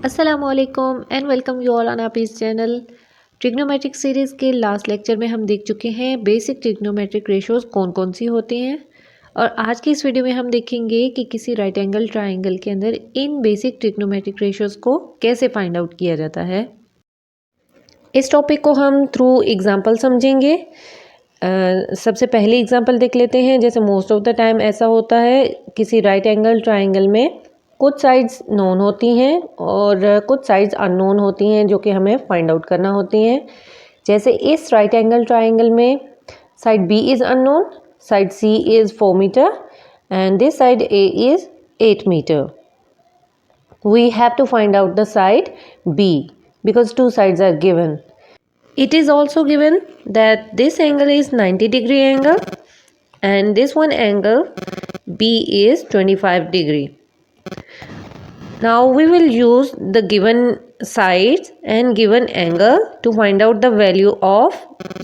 असलकुम and welcome you all on आप इस चैनल। ट्रिग्नोमेट्रिक सीरीज़ के लास्ट लेक्चर में हम देख चुके हैं बेसिक ट्रिग्नोमेट्रिक रेशोज़ कौन कौन सी होती हैं, और आज की इस वीडियो में हम देखेंगे कि किसी राइट एंगल ट्राइंगल के अंदर इन बेसिक ट्रिग्नोमेट्रिक रेशोज़ को कैसे फाइंड आउट किया जाता है। इस टॉपिक को हम थ्रू एग्जाम्पल समझेंगे। सबसे पहले एग्जाम्पल देख लेते हैं। जैसे मोस्ट ऑफ द टाइम ऐसा होता है किसी राइट एंगल ट्राइंगल में कुछ साइड्स नोन होती हैं और कुछ साइड्स अननोन होती हैं जो कि हमें फाइंड आउट करना होती हैं। जैसे इस राइट एंगल ट्राइंगल में side B is unknown, side C is 4 metre and this side A is 8 metre. We have to find out the side B because two sides are given. It is also given that this angle is 90-degree angle and this one angle B is 25 degree. Now we will use the given sides and given angle to find out the value of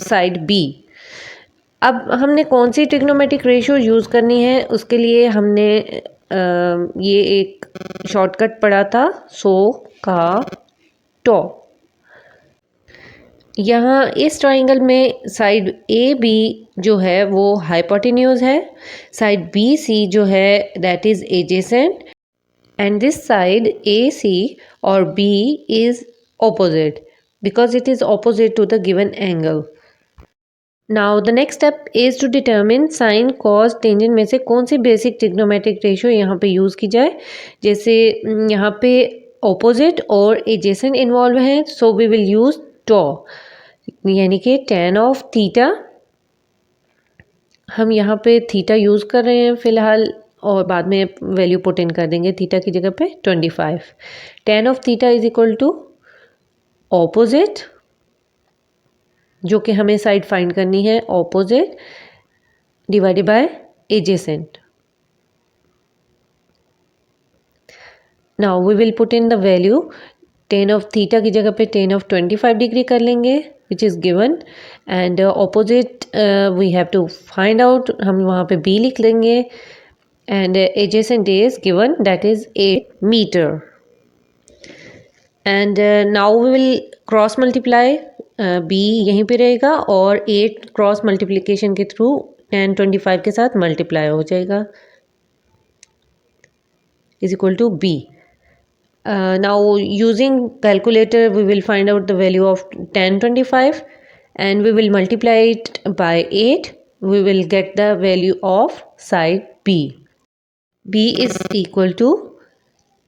side B. अब हमने कौन सी trigonometric ratio use करनी है उसके लिए हमने ये एक शॉर्टकट पढ़ा था, सो का टॉ। यहाँ इस ट्राइंगल में साइड ए बी जो है वो हाइपोटेन्यूज है, साइड बी सी जो है that is adjacent and this side AC or B is opposite because it is opposite to the given angle. Now the next step is to determine sin, cos, tangent में से कौन सी basic trigonometric ratio यहाँ पे use की जाए। जैसे यहाँ पे opposite और adjacent इन्वॉल्व हैं, so we will use टॉ यानी कि tan of थीटा। हम यहाँ पे थीटा यूज़ कर रहे हैं फ़िलहाल और बाद में वैल्यू पुट इन कर देंगे थीटा की जगह पे 25। tan of theta is equal to opposite, जो कि हमें साइड फाइंड करनी है, opposite divided by adjacent. Now we will put in the value. tan of theta की जगह पे tan ऑफ 25 डिग्री कर लेंगे which is given and opposite we have to find out, हम वहाँ पे b लिख लेंगे and adjacent is given that is 8 meter and now we will cross multiply b यहीं पे रहेगा और 8 क्रॉस मल्टीप्लिकेशन के थ्रू tan 25 के साथ मल्टीप्लाई हो जाएगा is equal to b. Now using calculator we will find out the value of tan 25 and we will multiply it by 8. We will get the value of side b. B is equal to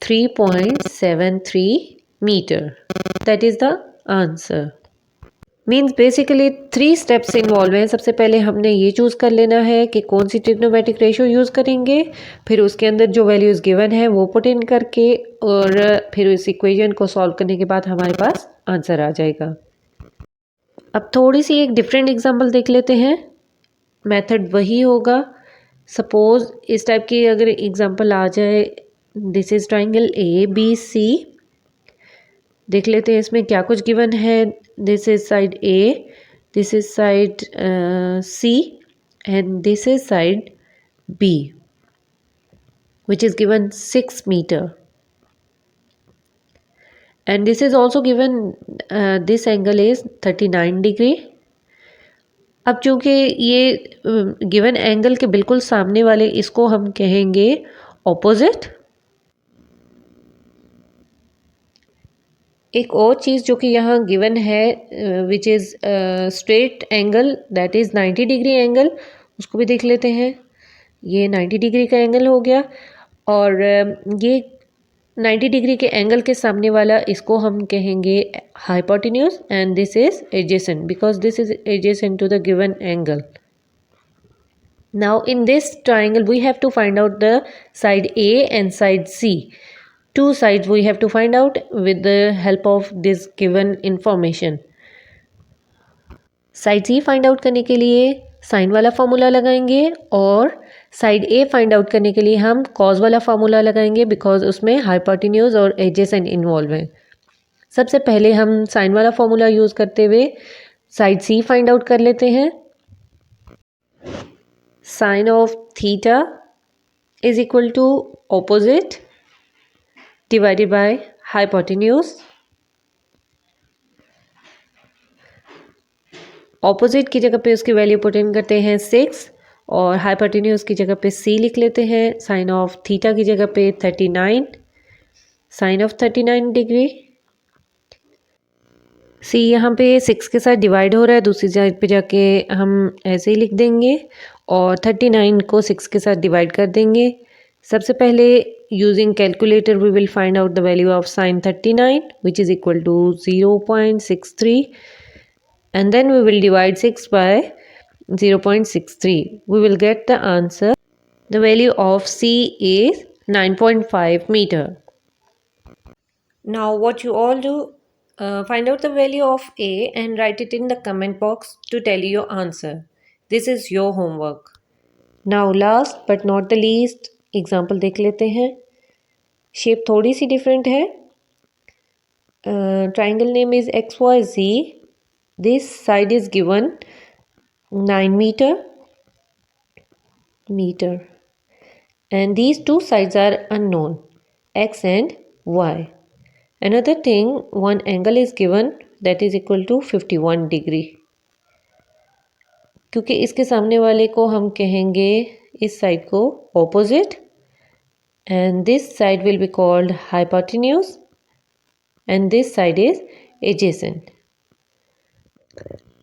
3.73 meter. That is the answer. Means basically 3 steps involve हैं। सबसे पहले हमने ये choose कर लेना है कि कौन सी ट्रिग्नोमेट्रिक रेशियो यूज़ करेंगे, फिर उसके अंदर जो वैल्यूज़ गिवन है वो पुट इन करके और फिर इस इक्वेशन को सॉल्व करने के बाद हमारे पास आंसर आ जाएगा। अब थोड़ी सी एक डिफरेंट एग्जांपल देख लेते हैं। मेथड वही होगा। सपोज इस टाइप की अगर एग्जांपल आ जाए, this is triangle A B C. देख लेते हैं इसमें क्या कुछ गिवन है। This is side A, this is side C and this is side B which is given 6 metre and this is also given this angle is 39 degree. अब चूंकि ये गिवन एंगल के बिल्कुल सामने वाले इसको हम कहेंगे ऑपोजिट। एक और चीज़ जो कि यहाँ गिवन है which is straight angle that is 90 degree angle, उसको भी देख लेते हैं। ये 90 डिग्री का एंगल हो गया और ये 90 डिग्री के एंगल के सामने वाला इसको हम कहेंगे hypotenuse and this is adjacent because this is adjacent to the given angle. Now in this triangle we have to find out the side A and side C. Two sides we have to find out with the help of this given information. Side C find out करने के लिए sign वाला formula लगाएंगे और side ए find out करने के लिए हम कॉज वाला फार्मूला लगाएंगे बिकॉज उसमें हाइपोटेन्यूज और एडजेसेंट इन्वॉल्व हैं. सबसे पहले हम साइन वाला फार्मूला यूज़ करते हुए साइड सी फाइंड आउट कर लेते हैं. Sine of theta is equal to opposite divided by hypotenuse, opposite की जगह पे उसकी वैल्यू पुट इन करते हैं 6 और हाइपोटेन्यूज की जगह पे c लिख लेते हैं। साइन ऑफ थीटा की जगह पे 39, साइन ऑफ 39 डिग्री। c यहाँ पे 6 के साथ डिवाइड हो रहा है, दूसरी साइड पे जाके हम ऐसे ही लिख देंगे और 39 को 6 के साथ डिवाइड कर देंगे। सबसे पहले using calculator we will find out the value of sine 39 which is equal to 0.63 and then we will divide 6 by 0.63. We will get the answer. The value of C is 9.5 meter. Now what you all do, find out the value of A and write it in the comment box to tell you your answer. This is your homework. Now last but not the least example देख लेते हैं। Shape थोड़ी सी different है। Triangle name is XYZ. This side is given 9 meter and these two sides are unknown, X and Y. Another thing, one angle is given that is equal to 51 degree. क्योंकि इसके सामने वाले को हम कहेंगे इस साइड को opposite and this side will be called hypotenuse and this side is adjacent.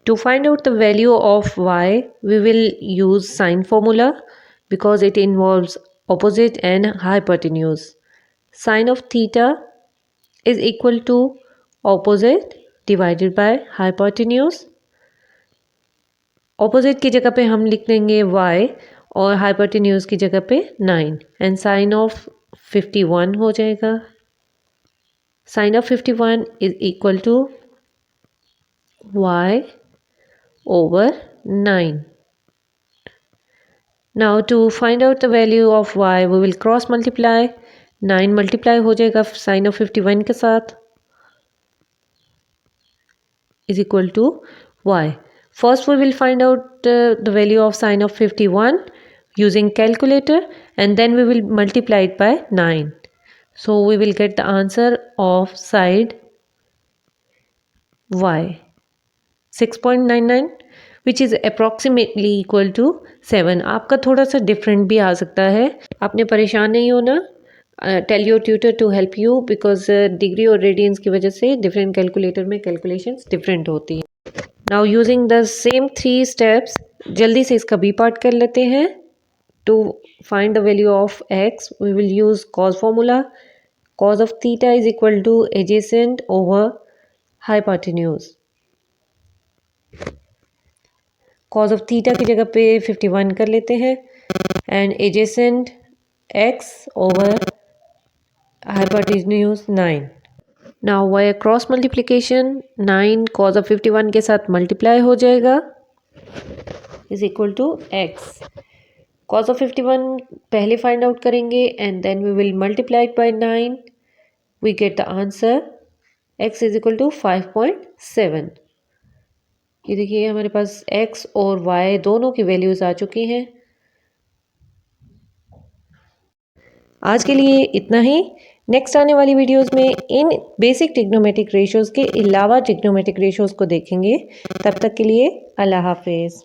To find out the value of y, we will use sine formula because it involves opposite and hypotenuse. Sine of theta is equal to opposite divided by hypotenuse. Opposite की जगह पे हम लिख देंगे y और hypotenuse की जगह पे 9 and sine of 51 हो जाएगा. Sine of 51 is equal to y over 9. Now to find out the value of y, we will cross multiply. 9 multiply हो जाएगा sin of 51 के साथ is equal to y. First we will find out the value of sin of 51 using calculator and then we will multiply it by 9. So we will get the answer of side y 6.99 which is approximately equal to 7. आपका थोड़ा सा different भी आ सकता है, आपने परेशान नहीं होना. Tell your tutor to help you because degree और रेडियंस की वजह से डिफरेंट कैलकुलेटर में कैलकुलेशंस डिफरेंट होती हैं. Now using the same 3 steps जल्दी से इसका बी पार्ट कर लेते हैं. To find the value of X we will use cos formula. Cos of theta is equal to adjacent over hypotenuse. Cos of theta की जगह पे 51 कर लेते हैं and adjacent x over hypotenuse 9. Now by cross multiplication 9 cos of 51 के साथ multiply हो जाएगा is equal to x. Cos of 51 पहले फाइंड आउट करेंगे and then we will multiply it by 9. We get the answer x is equal to 5.7. ये देखिए हमारे पास x और y दोनों की वैल्यूज़ आ चुकी हैं. आज के लिए इतना ही. नेक्स्ट आने वाली वीडियोस में इन बेसिक ट्रिग्नोमेट्रिक रेशियोज़ के अलावा ट्रिग्नोमेट्रिक रेशियोज़ को देखेंगे. तब तक के लिए अल्लाह हाफिज़.